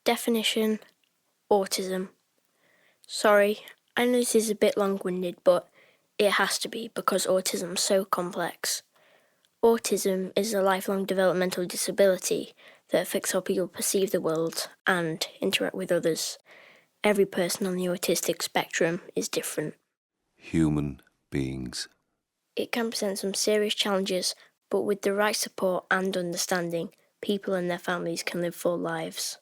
Definition: autism. Sorry, I know this is a bit long-winded, but it has to be because autism is so complex. Autism is a lifelong developmental disability that affects how people perceive the world and interact with others. Every person on the autistic spectrum is different. Human beings. It can present some serious challenges, but with the right support and understanding, people and their families can live full lives.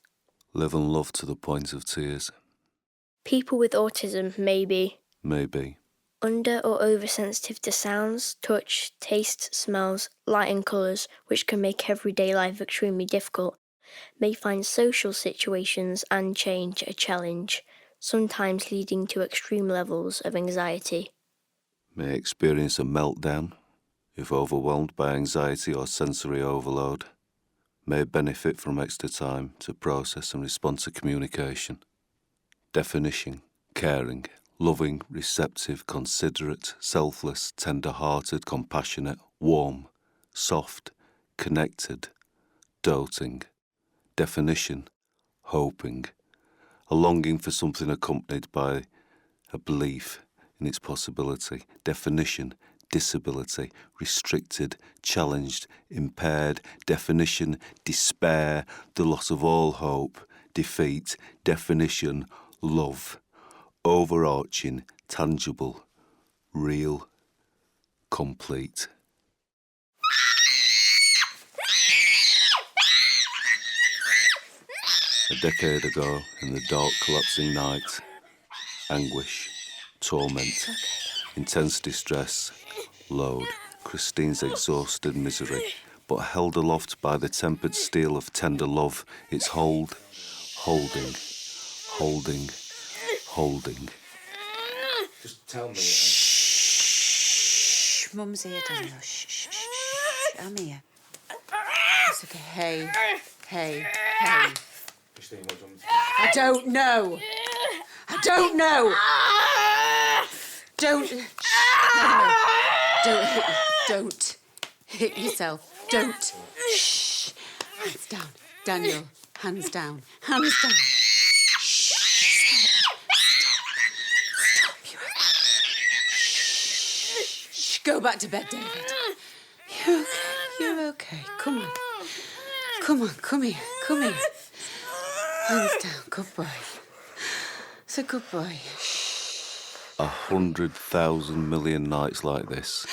Live and love to the point of tears. People with autism may be Maybe. under or oversensitive to sounds, touch, taste, smells, light and colours, which can make everyday life extremely difficult, may find social situations and change a challenge, sometimes leading to extreme levels of anxiety. May experience a meltdown if overwhelmed by anxiety or sensory overload. May benefit from extra time to process and respond to communication. Definition: caring, loving, receptive, considerate, selfless, tender-hearted, compassionate, warm, soft, connected, doting. Definition: hoping, a longing for something accompanied by a belief in its possibility. Definition: disability, restricted, challenged, impaired. Definition: despair, the loss of all hope, defeat. Definition: love, overarching, tangible, real, complete. A decade ago, in the dark, collapsing night, anguish, torment, intense distress, load, Christine's exhausted misery, but held aloft by the tempered steel of tender love, its hold, holding, holding, holding. Just tell me. Shh, Mum's here, Daniel. Shh, shh, shh, shh. I'm here. It's okay. Hey. Justine, what do you want me to do? I don't know. Don't. No. Don't hit yourself. Don't. Shh. Hands down. Daniel, hands down. Hands down. Shh. Stop. Shh. Go back to bed, David. You're okay. Come on. Come here. Hands down. Good boy. It's a good boy. 100,000 million nights like this.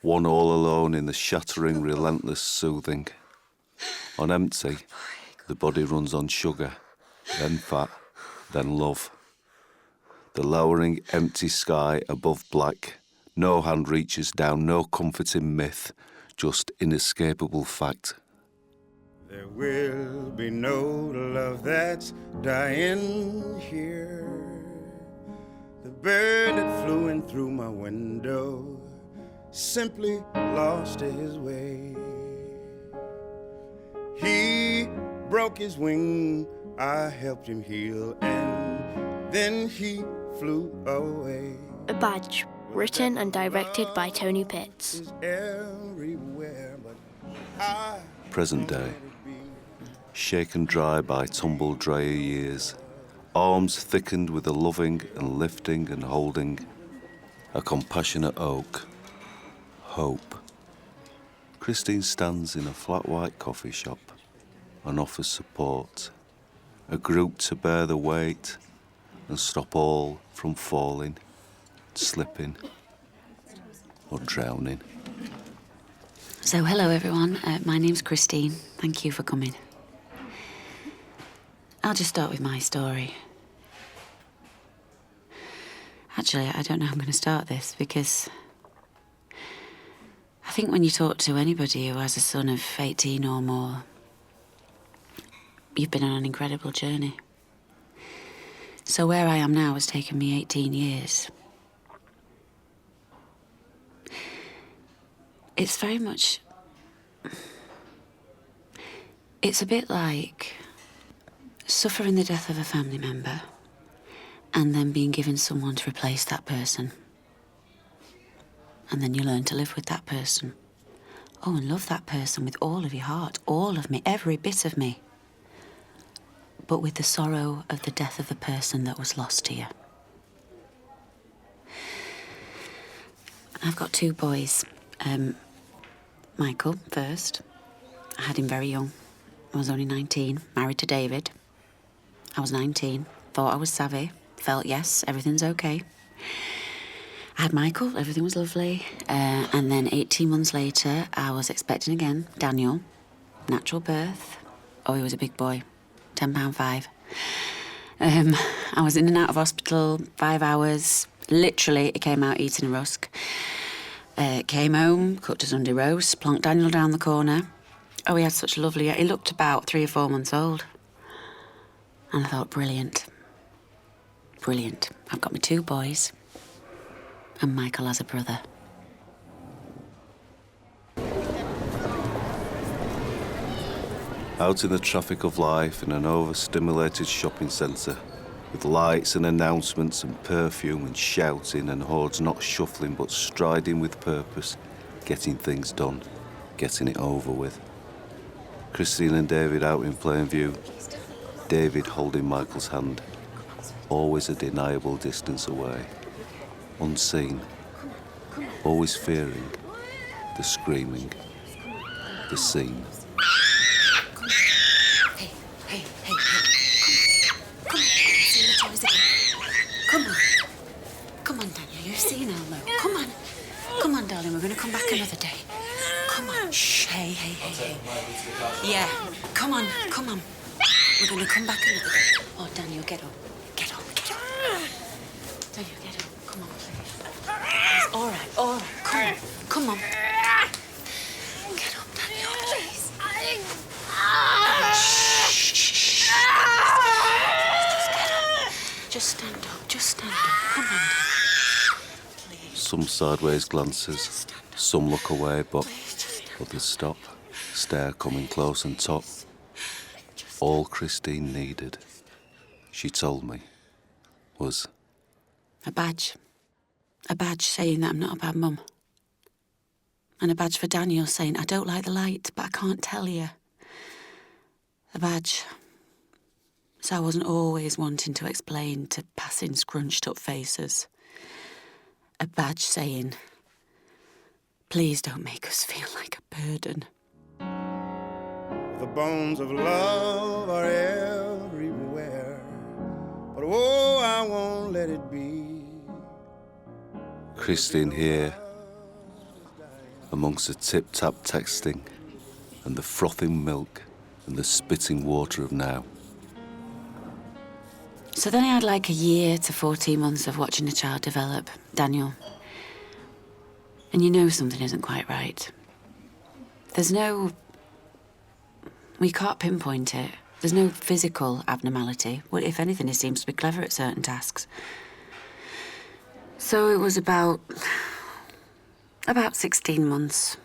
One all alone in the shattering, relentless soothing. On empty, the body runs on sugar, then fat, then love. The lowering, empty sky above black. No hand reaches down, no comforting myth, just inescapable fact. There will be no love that's dying here. The bird that flew in through my window simply lost his way. He broke his wing, I helped him heal, and then he flew away. A Badge, written and directed by Tony Pitts. Everywhere, but I Present day. Shaken dry by tumbled drier years, arms thickened with a loving and lifting and holding, a compassionate oak, hope. Christine stands in a flat white coffee shop and offers support, a group to bear the weight and stop all from falling, slipping or drowning. So, hello everyone. My name's Christine. Thank you for coming. I'll just start with my story. Actually, I don't know how I'm going to start this because I think when you talk to anybody who has a son of 18 or more, you've been on an incredible journey. So where I am now has taken me 18 years. It's very much... It's a bit like suffering the death of a family member and then being given someone to replace that person. And then you learn to live with that person. Oh, and love that person with all of your heart, all of me, every bit of me. but with the sorrow of the death of the person that was lost to you. I've got 2 boys. Michael, first. I had him very young. I was only 19, married to David. I was 19, thought I was savvy, felt, yes, everything's okay. I had Michael, everything was lovely. And then 18 months later, I was expecting again, Daniel, natural birth. Oh, he was a big boy, £10.5. I was in and out of hospital, 5 hours. Literally, he came out eating a rusk. Came home, cooked a Sunday roast, plonked Daniel down the corner. Oh, he had such a lovely... He looked about 3 or 4 months old. And I thought, brilliant. Brilliant. I've got my 2 boys. And Michael has a brother. Out in the traffic of life in an overstimulated shopping centre, with lights and announcements and perfume and shouting and hordes not shuffling but striding with purpose, getting things done, getting it over with. Christine and David out in plain view, David holding Michael's hand, always a deniable distance away, unseen, always fearing the screaming, the scene. Come on, Daniel, you've seen Elmo. Come on. Come on, darling, we're going to come back another day. Come on. Shh, hey. Yeah, come on. We're going to come back another day. Oh, Daniel, get up. Daniel, get up. Come on, please. All right. Come on. Get up, Daniel, please. Shh. Just stand up. Come on. Please. Some sideways glances, some look away, but others stop, stare coming close and top. All Christine needed, she told me, was... A badge. A badge saying that I'm not a bad mum. And a badge for Daniel saying, I don't like the light, but I can't tell you. A badge. So I wasn't always wanting to explain to passing scrunched up faces. A badge saying, please don't make us feel like a burden. The bones of love are everywhere, but oh, I won't let it be. Christine here, amongst the tip-tap texting and the frothing milk and the spitting water of now. So then I had like a year to 14 months of watching the child develop, Daniel. And you know something isn't quite right. We can't pinpoint it. There's no physical abnormality. Well, if anything, he seems to be clever at certain tasks. So it was about 16 months.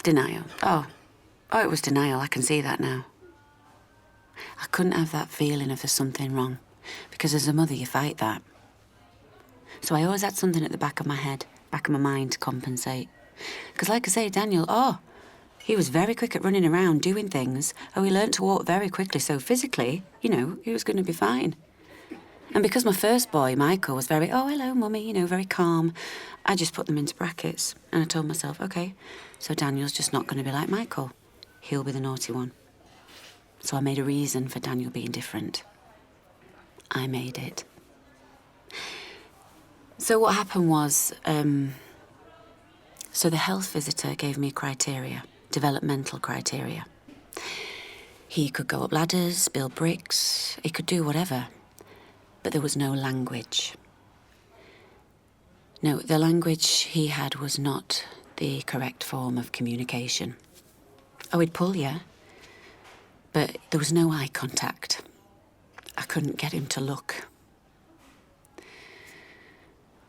Denial. Oh, it was denial. I can see that now. I couldn't have that feeling of there's something wrong, because as a mother, you fight that. So I always had something at the back of my head, back of my mind to compensate. Because like I say, Daniel, he was very quick at running around, doing things. He learnt to walk very quickly, so physically, he was going to be fine. And because my first boy, Michael, was very, hello, mummy, very calm, I just put them into brackets. And I told myself, OK, so Daniel's just not going to be like Michael. He'll be the naughty one. So I made a reason for Daniel being different. I made it. So what happened was, so the health visitor gave me criteria, developmental criteria. He could go up ladders, build bricks, he could do whatever. But there was no language. No, the language he had was not the correct form of communication. He'd pull you. But there was no eye contact. I couldn't get him to look.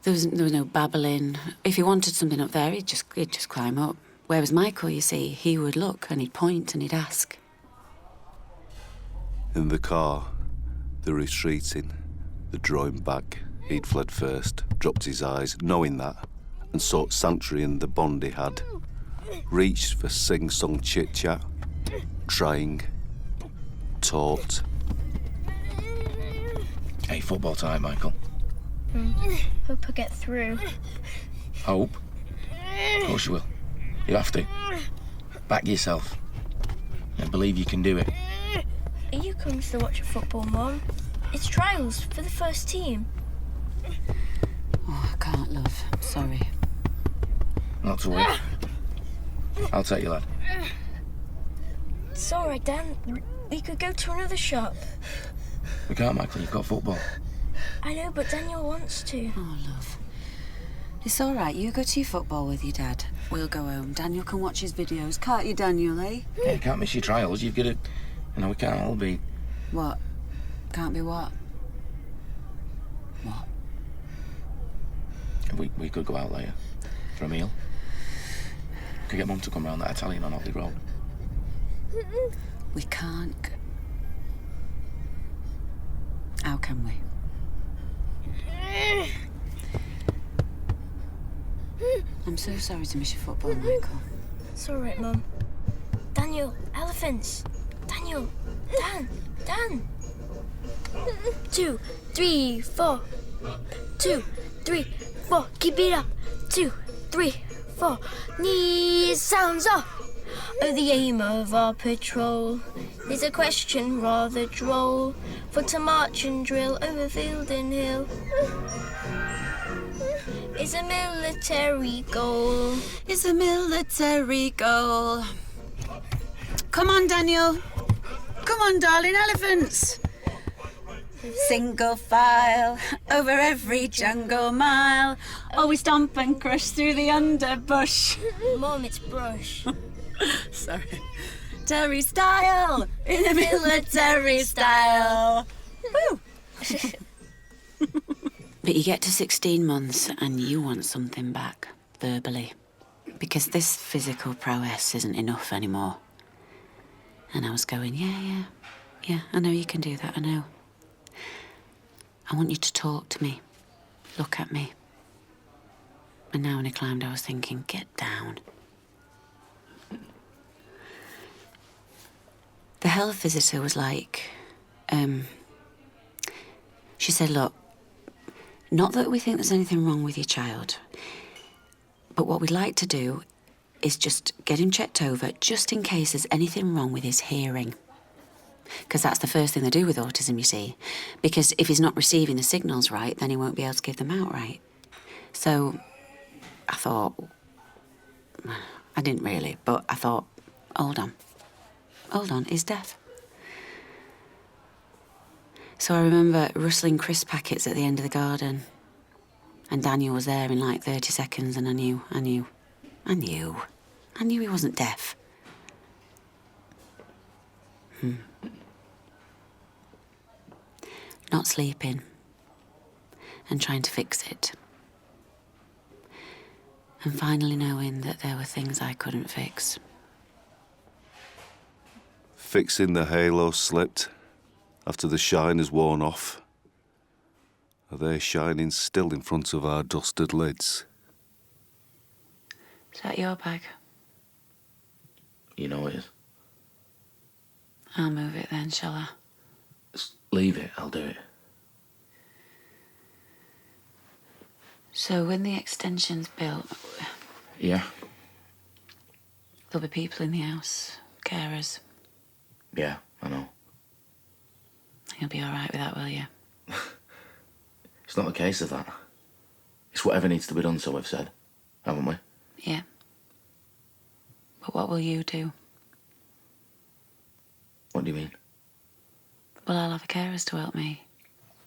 There was no babbling. If he wanted something up there, he'd just climb up. Whereas Michael, you see, he would look and he'd point and he'd ask. In the car, the retreating, the drawing back, he'd fled first, dropped his eyes, knowing that, and sought sanctuary in the bond he had. Reached for sing-song chit-chat, trying, taught. Hey, football time, Michael. Hope I get through. Hope? Of course you will. You have to. Back yourself. And believe you can do it. Are you coming to watch football, Mum? It's trials for the first team. Oh, I can't, love. Sorry. Not to worry. I'll take you, lad. It's all right, Dan. We could go to another shop. We can't, Michael. You've got football. I know, but Daniel wants to. Oh, love. It's all right. You go to your football with your dad. We'll go home. Daniel can watch his videos. Can't you, Daniel, eh? Yeah, you can't miss your trials. You've got to... You know, we can't all be... What? Can't be what? What? We could go out later. For a meal. Could get Mum to come round that Italian on Otley Road. We can't. How can we? I'm so sorry to miss your football, Michael. It's all right, Mum. Daniel, elephants. Daniel, Dan. 2, 3, 4. 2, 3, 4. Keep it up. 2, 3, 4. Knees sounds off. Oh, the aim of our patrol is a question rather droll. For to march and drill over field and hill is a military goal. It's a military goal. Come on, Daniel. Come on, darling elephants. Single file over every jungle mile. Oh, we stomp and crush through the underbush. Mum, it's brush. Sorry. Terry style in the military style. Woo! But you get to 16 months and you want something back, verbally. Because this physical prowess isn't enough anymore. And I was going, yeah, I know you can do that, I know. I want you to talk to me, look at me. And now when he climbed, I was thinking, get down. The health visitor was like, she said, look, not that we think there's anything wrong with your child, but what we'd like to do is just get him checked over just in case there's anything wrong with his hearing. Because that's the first thing they do with autism, you see. Because if he's not receiving the signals right, then he won't be able to give them out right. So I thought, I didn't really, but I thought, hold on, he's deaf. So I remember rustling crisp packets at the end of the garden. And Daniel was there in like 30 seconds and I knew he wasn't deaf. Not sleeping and trying to fix it. And finally knowing that there were things I couldn't fix. Fixing the halo slipped after the shine has worn off. Are they shining still in front of our dusted lids? Is that your bag? You know it is. I'll move it then, shall I? Just leave it, I'll do it. So when the extension's built, Yeah? there'll be people in the house, carers. Yeah, I know. You'll be all right with that, will you? It's not a case of that. It's whatever needs to be done, so we've said, haven't we? Yeah. But what will you do? What do you mean? Well, I'll have a carers to help me.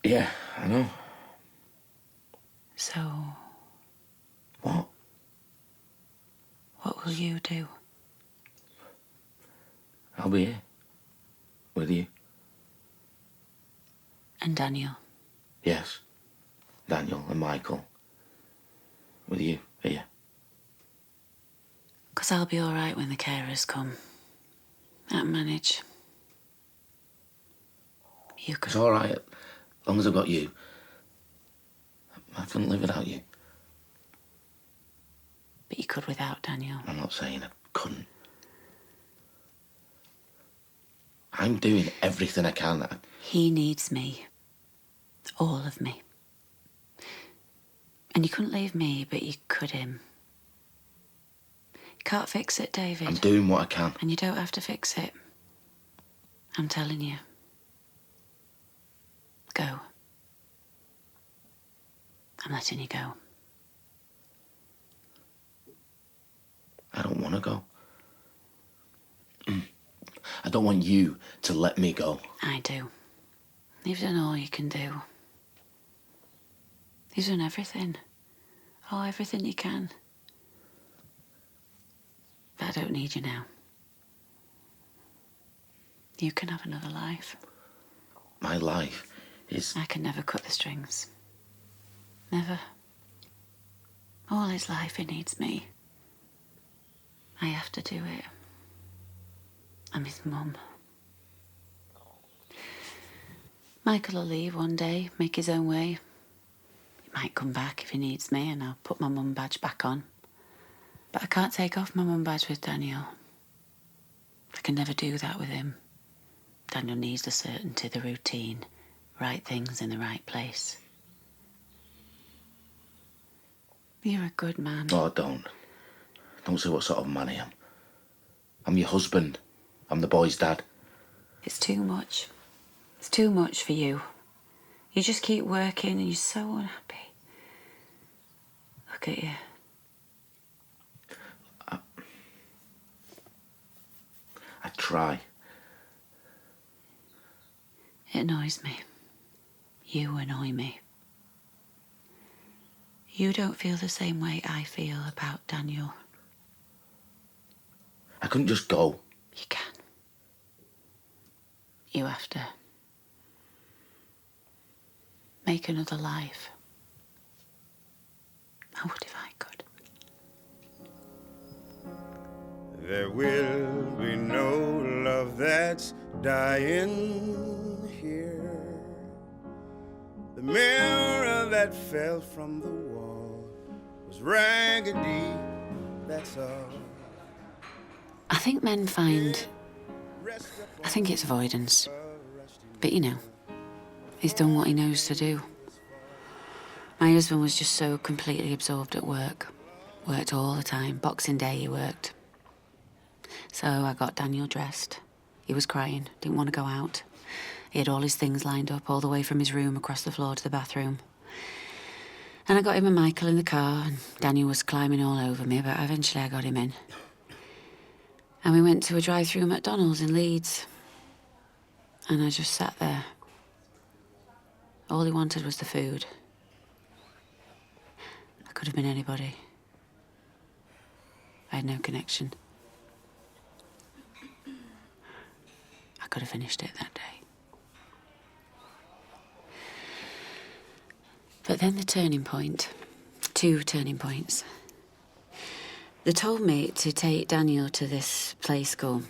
Yeah, I know. So, What? what will you do? I'll be here. With you. And Daniel? Yes. Daniel and Michael. With you, here. 'Cause I'll be all right when the carers come. I'll manage. You It's can. all right, as long as I've got you. I couldn't live without you. But you could without Daniel. I'm not saying I couldn't. I'm doing everything I can. He needs me. All of me. And you couldn't leave me, but you could him. You can't fix it, David. I'm doing what I can. And you don't have to fix it. I'm telling you. Go. I'm letting you go. I don't want to go. I don't want you to let me go. I do. You've done all you can do. You've done everything. Oh, everything you can. But I don't need you now. You can have another life. My life is... I can never cut the strings. Never. All his life he needs me. I have to do it. I'm his mum. Michael will leave one day, make his own way. He might come back if he needs me, and I'll put my mum badge back on. But I can't take off my mum badge with Daniel. I can never do that with him. Daniel needs the certainty, the routine, right things in the right place. You're a good man. Oh, don't. Don't say what sort of man I am. I'm your husband. I'm the boy's dad. It's too much. It's too much for you. You just keep working and you're so unhappy. Look at you. I try. It annoys me. You annoy me. You don't feel the same way I feel about Daniel. I couldn't just go. You can. You have to. Make another life. I would if I could. There will be no love that's dying here. The mirror that fell from the wall was raggedy, that's all. I think men find... I think it's avoidance. But you know, he's done what he knows to do. My husband was just so completely absorbed at work. Worked all the time. Boxing Day he worked. So I got Daniel dressed. He was crying, didn't want to go out. He had all his things lined up all the way from his room across the floor to the bathroom. And I got him and Michael in the car, and Daniel was climbing all over me, but eventually I got him in. And we went to a drive-through McDonald's in Leeds. And I just sat there. All he wanted was the food. I could have been anybody. I had no connection. I could have finished it that day. But then the turning point, 2 turning points. They told me to take Daniel to this play school.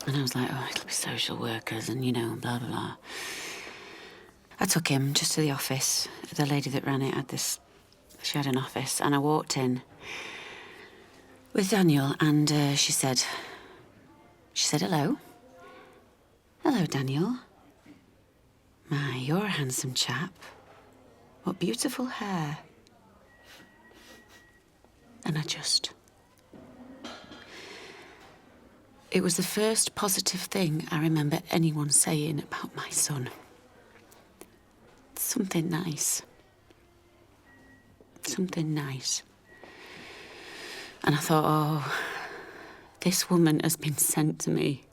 And I was like, oh, it'll be social workers and, you know, blah, blah, blah. I took him just to the office. The lady that ran it had this, she had an office. And I walked in with Daniel and she said, hello. Hello, Daniel. My, you're a handsome chap. What beautiful hair. And it was the first positive thing I remember anyone saying about my son. Something nice. Something nice. And I thought, oh, this woman has been sent to me.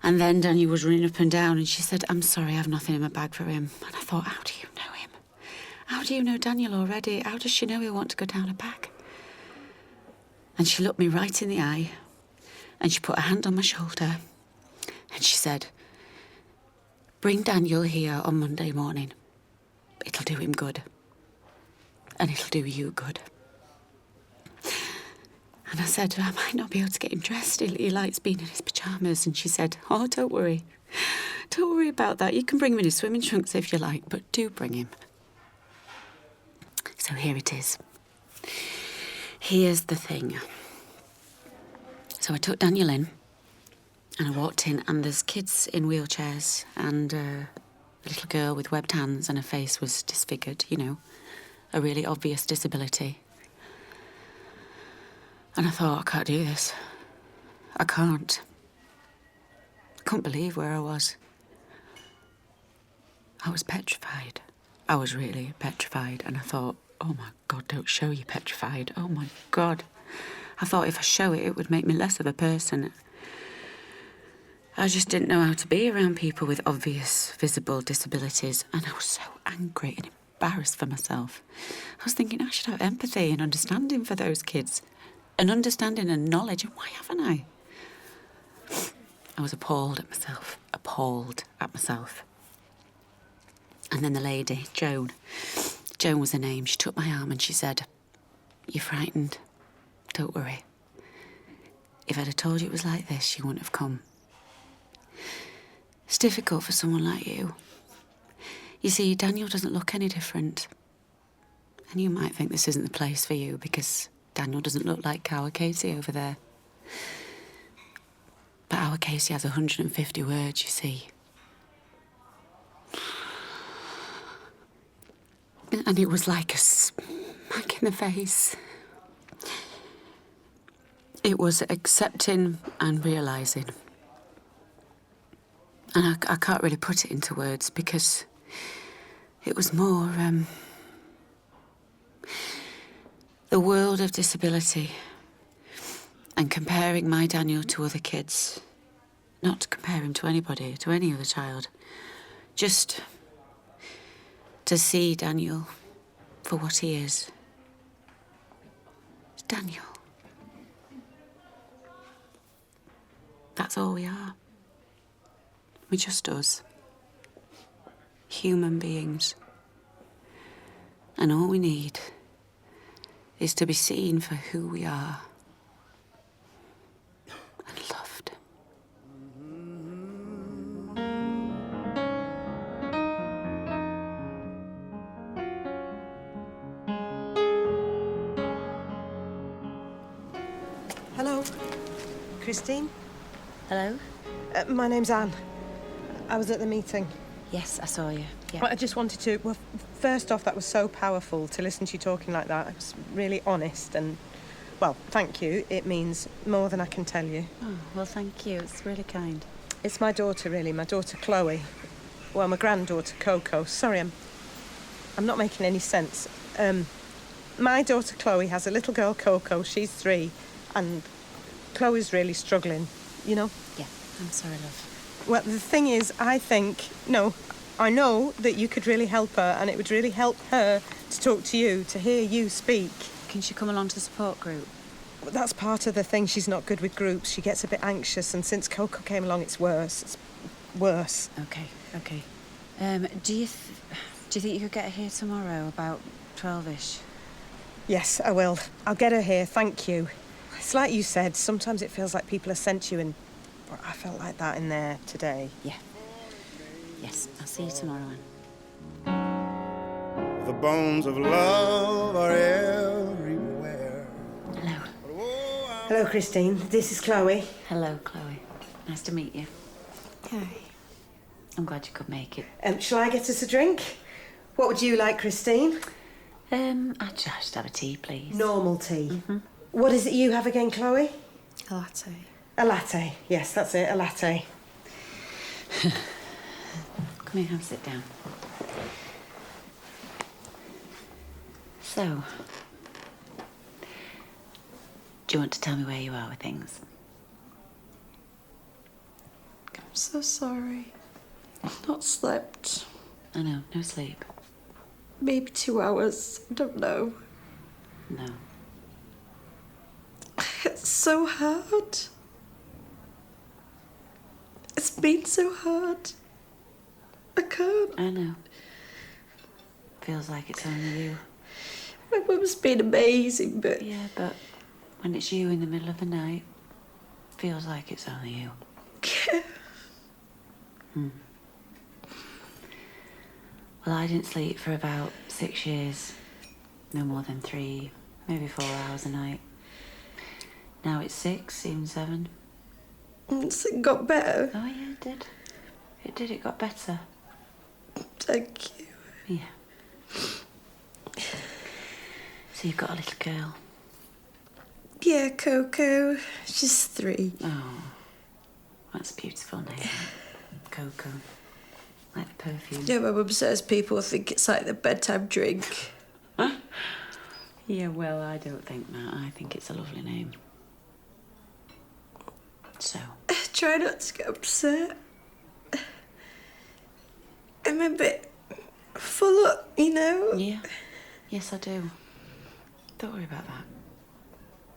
And then Daniel was running up and down and she said, I'm sorry, I have nothing in my bag for him. And I thought, how do you know him? How do you know Daniel already? How does she know he'll want to go down a bag? And she looked me right in the eye and she put a hand on my shoulder and she said, bring Daniel here on Monday morning. It'll do him good. And it'll do you good. And I said, I might not be able to get him dressed. He likes being in his pyjamas. And she said, oh, don't worry. Don't worry about that. You can bring him in his swimming trunks if you like, but do bring him. So here it is. Here's the thing. So I took Daniel in, And I walked in, and there's kids in wheelchairs, and a little girl with webbed hands, and her face was disfigured, you know, a really obvious disability. And I thought, I can't do this. I can't. I couldn't believe where I was. I was petrified. I was really petrified, and I thought, oh my God, don't show you petrified. Oh my God. I thought if I show it, it would make me less of a person. I just didn't know how to be around people with obvious, visible disabilities, and I was so angry and embarrassed for myself. I was thinking I should have empathy and understanding for those kids, and understanding and knowledge, and why haven't I? I was appalled at myself. And then the lady, Joan was her name, she took my arm and she said, "You're frightened, don't worry. If I'd have told you it was like this, you wouldn't have come. It's difficult for someone like you. You see, Daniel doesn't look any different. And you might think this isn't the place for you because Daniel doesn't look like our Casey over there. But our Casey has 150 words, you see. And it was like a smack in the face. It was accepting and realising. And I can't really put it into words because it was more the world of disability and comparing my Daniel to other kids. Not to compare him to anybody, to any other child. Just to see Daniel for what he is. It's Daniel. That's all we are. We're just us. Human beings. And all we need is to be seen for who we are. And loved. Hello, Christine. Hello? My name's Anne. I was at the meeting. Yes, I saw you. Yeah. I just wanted to... Well, first off, that was so powerful to listen to you talking like that. It was really honest and... Well, thank you. It means more than I can tell you. Oh, well, thank you. It's really kind. It's my daughter, really. My daughter, Chloe. Well, my granddaughter, Coco. Sorry, I'm not making any sense. My daughter, Chloe, has a little girl, Coco. She's 3. And Chloe's really struggling, you know? Yeah, I'm sorry, love. Well, the thing is, I know that you could really help her, and it would really help her to talk to you, to hear you speak. Can she come along to the support group? Well, that's part of the thing. She's not good with groups. She gets a bit anxious, and since Coco came along, it's worse. It's worse. Okay. Do you think you could get her here tomorrow, about 12ish? Yes, I will. I'll get her here, thank you. It's like you said, sometimes it feels like people are sent you, and I felt like that in there today. Yeah. Yes, I'll see you tomorrow, Anne. The bones of love are everywhere. Hello. Hello, Christine. This is Chloe. Hello, Chloe. Nice to meet you. Hi. I'm glad you could make it. Shall I get us a drink? What would you like, Christine? I'd just have a tea, please. Normal tea. Mm-hmm. What is it you have again, Chloe? A latte. A latte. Yes, that's it, a latte. Come here, sit down. So, do you want to tell me where you are with things? I'm so sorry. I've not slept. I know, no sleep. Maybe 2 hours. I don't know. No. It's so hard. It's been so hard. I can't. I know. Feels like it's only you. My mum's been amazing, but... Yeah, but when it's you in the middle of the night, feels like it's only you. Yeah. Well, I didn't sleep for about 6 years. No more than 3, maybe 4 hours a night. Now it's 6, even 7. It got better. Oh, yeah, it did. It did, it got better. Thank you. Yeah. So you've got a little girl? Yeah, Coco. She's 3. Oh, that's a beautiful name. Coco. Like the perfume. Yeah, my mum says people think it's like the bedtime drink. Yeah, well, I don't think that. I think it's a lovely name. So? Try not to get upset. I'm a bit full up, you know? Yeah. Yes, I do. Don't worry about that.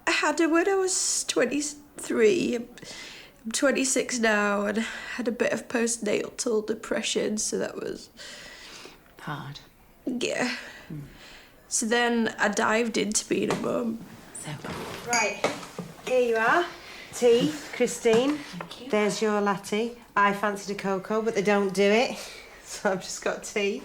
I had her when I was 23. I'm 26 now and had a bit of postnatal depression, so that was... Hard. Yeah. So then I dived into being a mum. So? Right, here you are. Tea, Christine. Thank you. There's your latte. I fancied a cocoa, but they don't do it. So I've just got tea.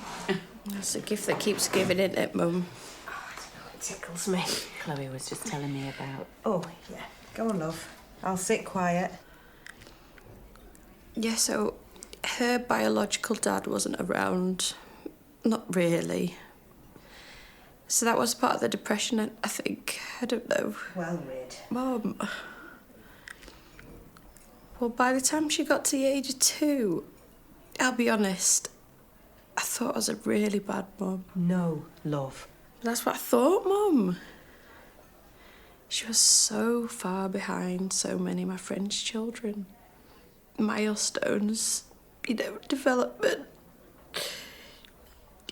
That's a gift that keeps giving, isn't it, Mum? Oh, it tickles me. Chloe was just telling me about... Oh, yeah. Go on, love. I'll sit quiet. Yeah, so her biological dad wasn't around. Not really. So that was part of the depression, I think. I don't know. Well read. Mum. Well, by the time she got to the age of 2, I'll be honest, I thought I was a really bad mum. No, love. That's what I thought, Mum. She was so far behind so many of my friends' children. Milestones, you know, development.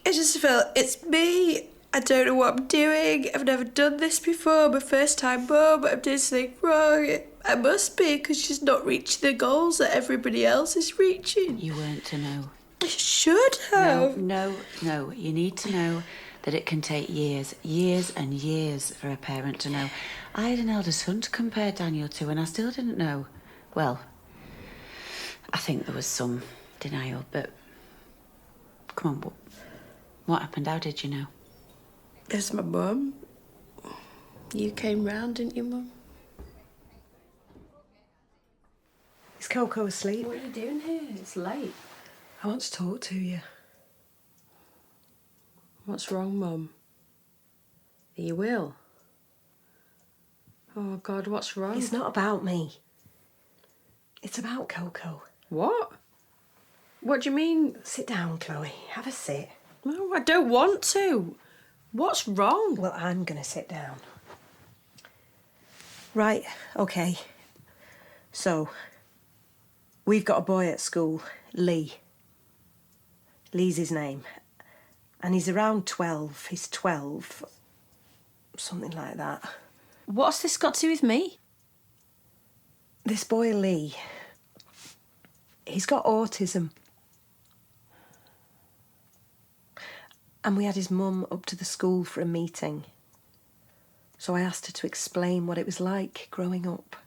I just felt, it's me. I don't know what I'm doing. I've never done this before. My first time mum. I'm doing something wrong. I must be, because she's not reaching the goals that everybody else is reaching. You weren't to know. I should have. No. You need to know that it can take years and years for a parent to know. I had an elder son to compare Daniel to, and I still didn't know. Well, I think there was some denial, but... Come on, what happened? How did you know? It's my mum. You came round, didn't you, Mum? Is Coco asleep? What are you doing here? It's late. I want to talk to you. What's wrong, Mum? Are you ill? Oh, God, what's wrong? It's not about me. It's about Coco. What? What do you mean? Sit down, Chloe. Have a sit. No, I don't want to. What's wrong? Well, I'm going to sit down. Right, OK. So, we've got a boy at school, Lee. Lee's his name. And he's around 12. He's 12. Something like that. What's this got to do with me? This boy, Lee, he's got autism. And we had his mum up to the school for a meeting. So I asked her to explain what it was like growing up.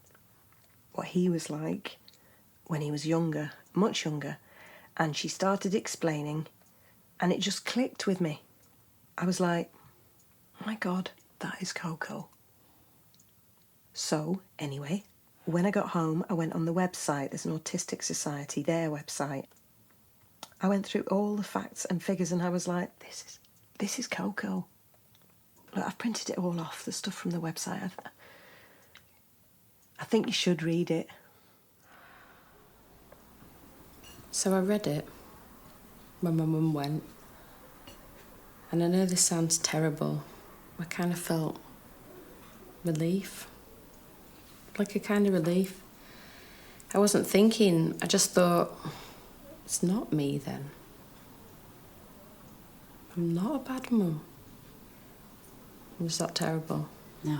What he was like when he was younger, much younger. And she started explaining, and it just clicked with me. I was like, oh my God, that is Coco. So, anyway, when I got home, I went on the website. There's an Autistic Society, their website. I went through all the facts and figures, and I was like, this is Coco. Look, I've printed it all off, the stuff from the website. I think you should read it. So I read it when my mum went. And I know this sounds terrible. I kind of felt relief. Like a kind of relief. I wasn't thinking, I just thought, it's not me then. I'm not a bad mum. Was that terrible? No.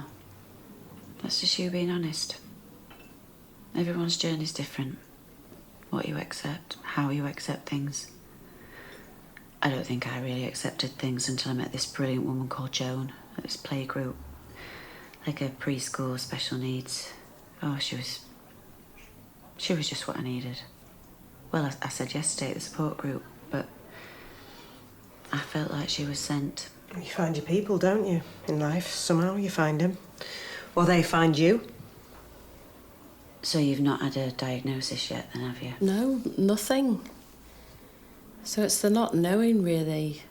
That's just you being honest. Everyone's journey's different. What you accept, how you accept things. I don't think I really accepted things until I met this brilliant woman called Joan at this playgroup. Like a preschool special needs. Oh, she was just what I needed. Well, I said yes to take the support group, but I felt like she was sent. You find your people, don't you, in life? Somehow you find them. Or they find you. So you've not had a diagnosis yet, then, have you? No, nothing. So it's the not knowing, really.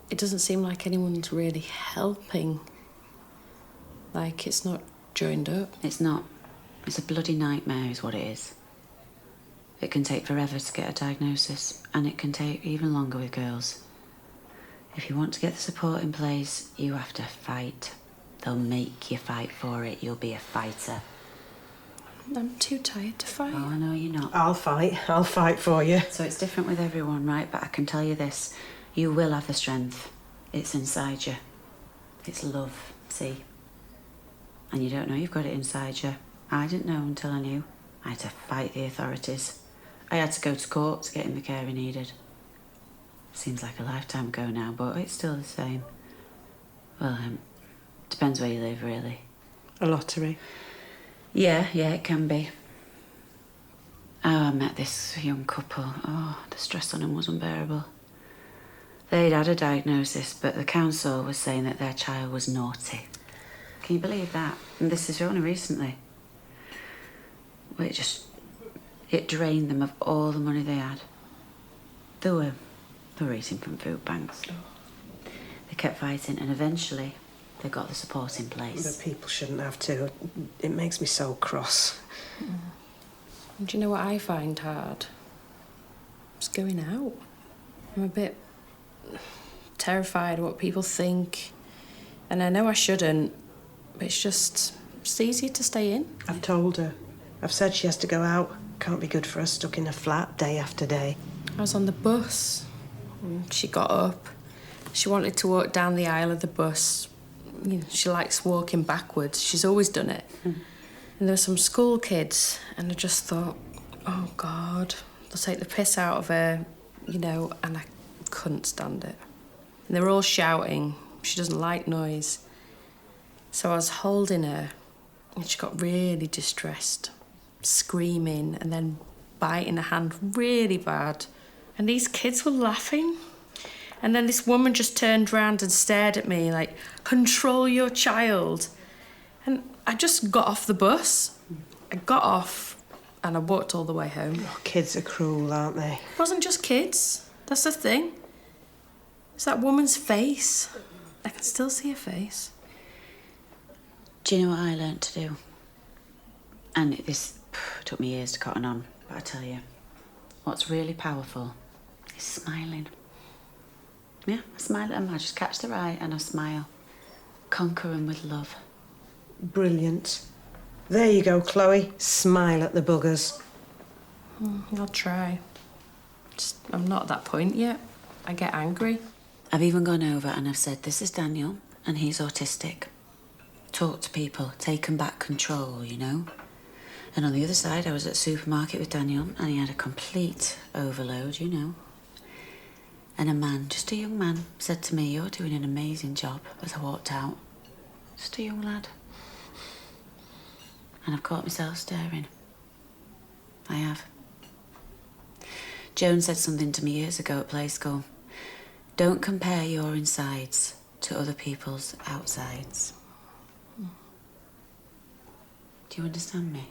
It doesn't seem like anyone's really helping. Like, it's not joined up. It's not. It's a bloody nightmare is what it is. It can take forever to get a diagnosis, and it can take even longer with girls. If you want to get the support in place, you have to fight. They'll make you fight for it. You'll be a fighter. I'm too tired to fight. Oh, no, you're not. I'll fight for you. So it's different with everyone, right? But I can tell you this. You will have the strength. It's inside you. It's love, see? And you don't know you've got it inside you. I didn't know until I knew. I had to fight the authorities. I had to go to court to get him the care he needed. Seems like a lifetime ago now, but it's still the same. Well, depends where you live, really. A lottery? Yeah, it can be. Oh, I met this young couple. Oh, the stress on them was unbearable. They'd had a diagnosis, but the council was saying that their child was naughty. Can you believe that? And this is only recently. Well, it drained them of all the money they had. They were eating from food banks. They kept fighting, and eventually they got the support in place. But people shouldn't have to. It makes me so cross. Do you know what I find hard? It's going out. I'm a bit terrified of what people think. And I know I shouldn't, but it's easier to stay in. I've told her. I've said she has to go out. Can't be good for her stuck in a flat day after day. I was on the bus. And she got up. She wanted to walk down the aisle of the bus. You know, she likes walking backwards. She's always done it. And there were some school kids, and I just thought, oh, God, they'll take the piss out of her, you know, and I couldn't stand it. And they were all shouting. She doesn't like noise. So I was holding her, and she got really distressed, screaming and then biting her hand really bad. And these kids were laughing. And then this woman just turned round and stared at me like, control your child. And I just got off the bus. I got off and I walked all the way home. Oh, kids are cruel, aren't they? It wasn't just kids. That's the thing. It's that woman's face. I can still see her face. Do you know what I learnt to do? And this took me years to cotton on, but I tell you, what's really powerful is smiling. Yeah, I smile at them. I just catch their eye and I smile. Conquer them with love. Brilliant. There you go, Chloe. Smile at the buggers. I'll try. I'm not at that point yet. I get angry. I've even gone over and I've said, this is Daniel and he's autistic. Talk to people, taken back control, you know? And on the other side, I was at the supermarket with Daniel and he had a complete overload, you know? And a man, just a young man, said to me, you're doing an amazing job, as I walked out. Just a young lad. And I've caught myself staring. I have. Joan said something to me years ago at play school. Don't compare your insides to other people's outsides. Do you understand me?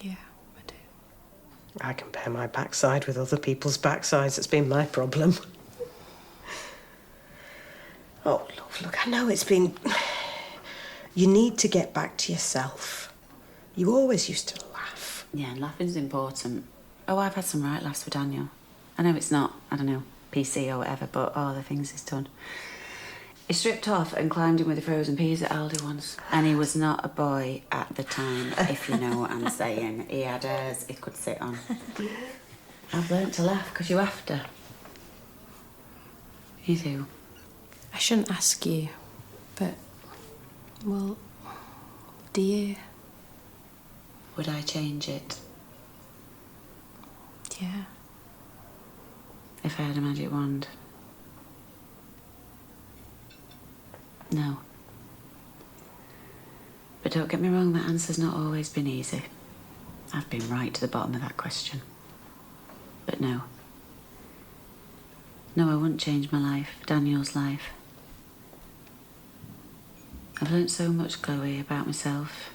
Yeah, I do. I compare my backside with other people's backsides. It's been my problem. Oh, look, I know it's been... You need to get back to yourself. You always used to laugh. Yeah, and laughing's important. Oh, I've had some right laughs with Daniel. I know it's not, I don't know, PC or whatever, but the things he's done. He stripped off and climbed in with the frozen peas at Aldi once. And he was not a boy at the time, if you know what I'm saying. He had hairs he could sit on. I've learnt to laugh because you have to. You do. I shouldn't ask you, but, well, do you? Would I change it? Yeah. If I had a magic wand? No. But don't get me wrong, that answer's not always been easy. I've been right to the bottom of that question. But no. No, I wouldn't change my life, Daniel's life. I've learnt so much, Chloe, about myself.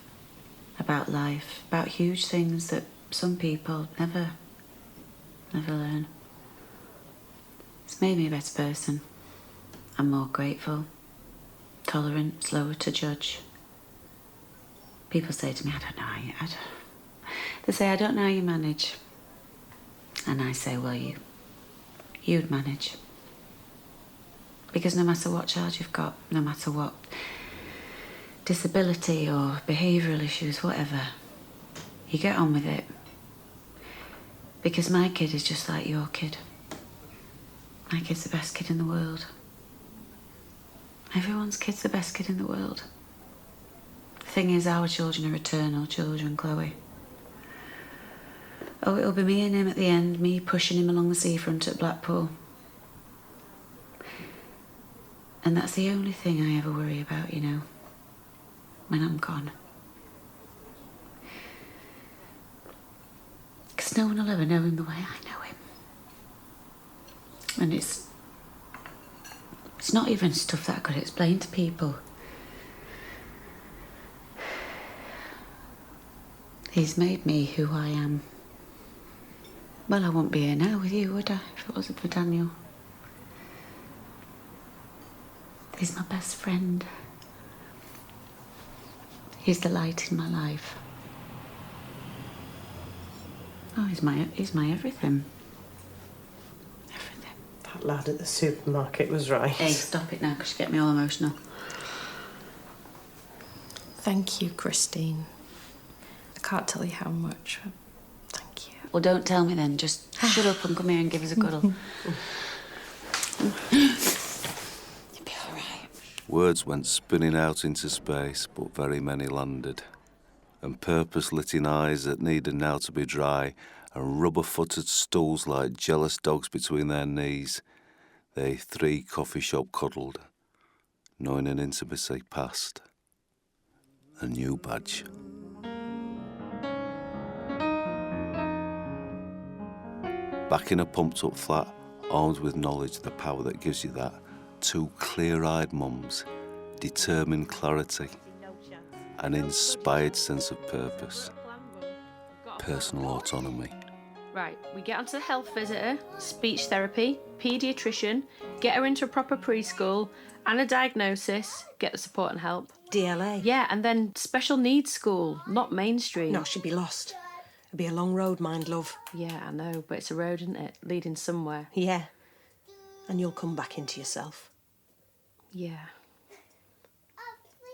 about life, about huge things that some people never learn. It's made me a better person. I'm more grateful, tolerant, slower to judge. People say to me, I don't know how you... They say, I don't know how you manage. And I say, well, you'd manage. Because no matter what child you've got, no matter what disability or behavioural issues, whatever, you get on with it. Because my kid is just like your kid. My kid's the best kid in the world. Everyone's kid's the best kid in the world. The thing is, our children are eternal children, Chloe. Oh, it'll be me and him at the end, me pushing him along the seafront at Blackpool. And that's the only thing I ever worry about, you know, when I'm gone. Because no one will ever know him the way I know him. And it's not even stuff that I could explain to people. He's made me who I am. Well, I wouldn't be here now with you, would I, if it wasn't for Daniel? He's my best friend. He's the light in my life. Oh, he's my everything. Everything. That lad at the supermarket was right. Hey, stop it now, because you get me all emotional. Thank you, Christine. I can't tell you how much. Thank you. Well, don't tell me then. Just shut up and come here and give us a cuddle. You'll be all right. Words went spinning out into space, but very many landed. And purpose-lit in eyes that needed now to be dry, and rubber-footed stools like jealous dogs between their knees, they 3 coffee shop cuddled, knowing an intimacy past. A new badge. Back in a pumped-up flat, armed with knowledge, the power that gives you that, 2 clear-eyed mums, determined clarity, an inspired sense of purpose, personal autonomy. Right, we get onto the health visitor, speech therapy, paediatrician, get her into a proper preschool, and a diagnosis, get the support and help. DLA? Yeah, and then special needs school, not mainstream. No, she'd be lost. It'd be a long road, mind, love. Yeah, I know, but it's a road, isn't it? Leading somewhere. Yeah. And you'll come back into yourself. Yeah.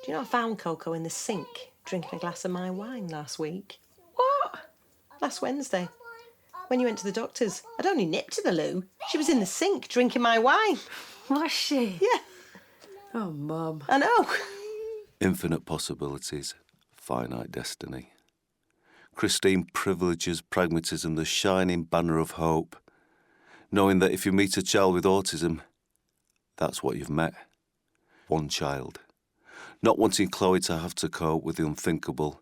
Do you know I found Coco in the sink drinking a glass of my wine last week? What? Last Wednesday. When you went to the doctor's. I'd only nipped to the loo. She was in the sink drinking my wine. Was she? Yeah. Oh, Mum. I know. Infinite possibilities, finite destiny. Christine privileges pragmatism, the shining banner of hope, knowing that if you meet a child with autism, that's what you've met. One child. Not wanting Chloe to have to cope with the unthinkable.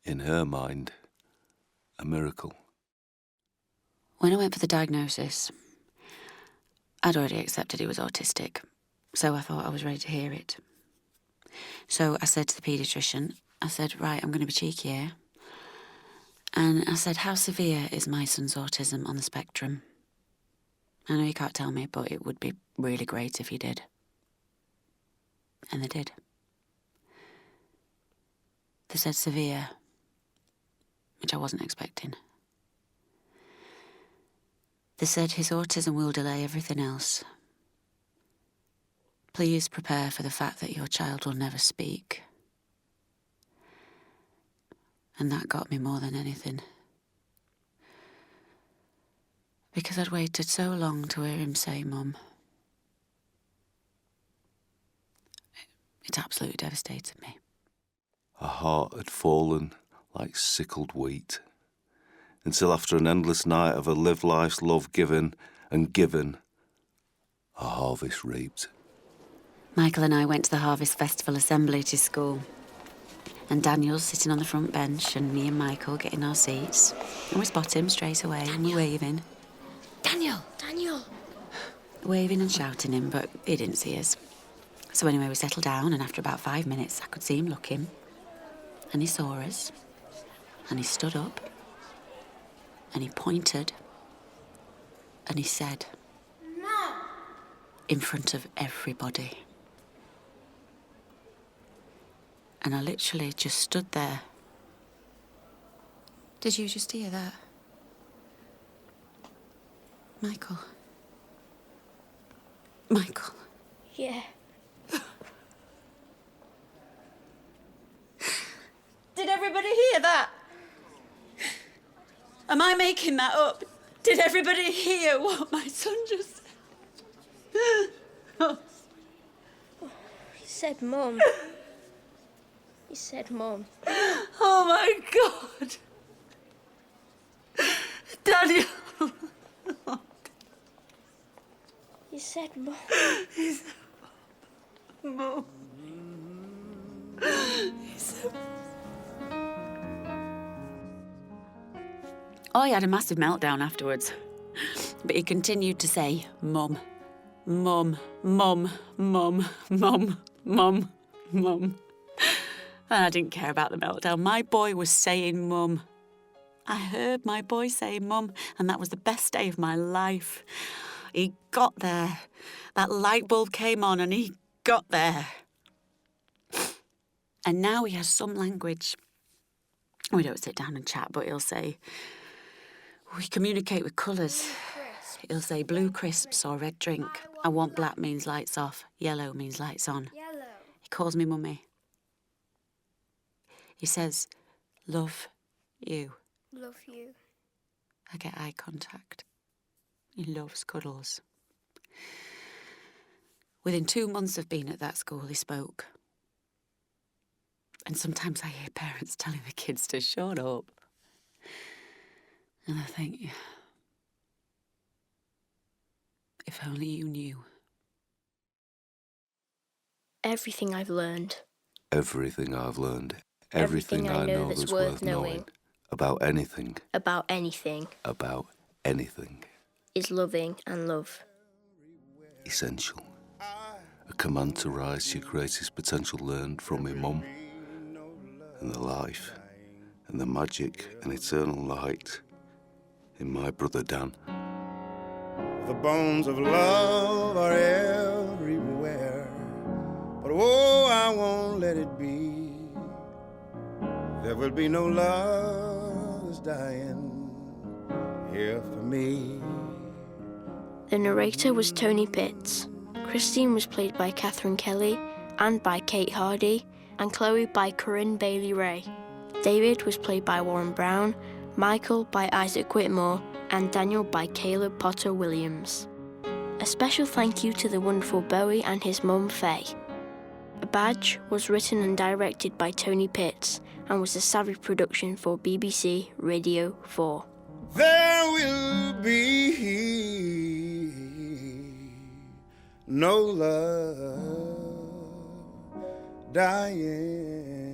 In her mind, a miracle. When I went for the diagnosis, I'd already accepted he was autistic, so I thought I was ready to hear it. So I said to the paediatrician, I said, right, I'm going to be cheeky here. And I said, how severe is my son's autism on the spectrum? I know you can't tell me, but it would be really great if you did. And they did. They said severe, which I wasn't expecting. They said his autism will delay everything else. Please prepare for the fact that your child will never speak. And that got me more than anything. Because I'd waited so long to hear him say, Mum. It absolutely devastated me. Her heart had fallen like sickled wheat, until after an endless night of a lived life's love given and given, a harvest reaped. Michael and I went to the Harvest Festival assembly at his school. And Daniel's sitting on the front bench and me and Michael getting our seats. And we spot him straight away and we're waving. Daniel! Daniel! Waving and shouting him, but he didn't see us. So anyway, we settled down and after about 5 minutes I could see him looking. And he saw us, and he stood up, and he pointed, and he said, Mom! In front of everybody. And I literally just stood there. Did you just hear that? Michael? Michael? Yeah. Did everybody hear that? Am I making that up? Did everybody hear what my son just said? Oh. He said Mum. He said Mum. Oh my God. Daniel. He said Mum. He said Mum. He said... Oh, he had a massive meltdown afterwards. But he continued to say, Mum, Mum, Mum, Mum, Mum, Mum, Mum. And I didn't care about the meltdown. My boy was saying Mum. I heard my boy say Mum, and that was the best day of my life. He got there. That light bulb came on and he got there. And now he has some language. We don't sit down and chat, but he'll say, we communicate with colours. He'll say blue crisps or red drink. I want black means lights off. Yellow means lights on. Yellow. He calls me mummy. He says, love you. Love you. I get eye contact. He loves cuddles. Within 2 months of being at that school, he spoke. And sometimes I hear parents telling the kids to shut up. And I think, if only you knew. Everything I've learned. Everything I've learned. Everything I know that's worth knowing. About anything. About anything. About anything. Is loving and love. Essential. A command to rise to your greatest potential learned from your mum. And the life and the magic and eternal light in my brother Dan. The bones of love are everywhere, but oh, I won't let it be. There will be no lovers dying here for me. The narrator was Tony Pitts. Christine was played by Katherine Kelly and by Kate Hardy, and Chloe by Corinne Bailey-Ray. David was played by Warren Brown, Michael by Isaac Whitmore, and Daniel by Caleb Potter Williams. A special thank you to the wonderful Bowie and his mum Faye. A Badge was written and directed by Tony Pitts and was a Savvy production for BBC Radio 4. There will be no love dying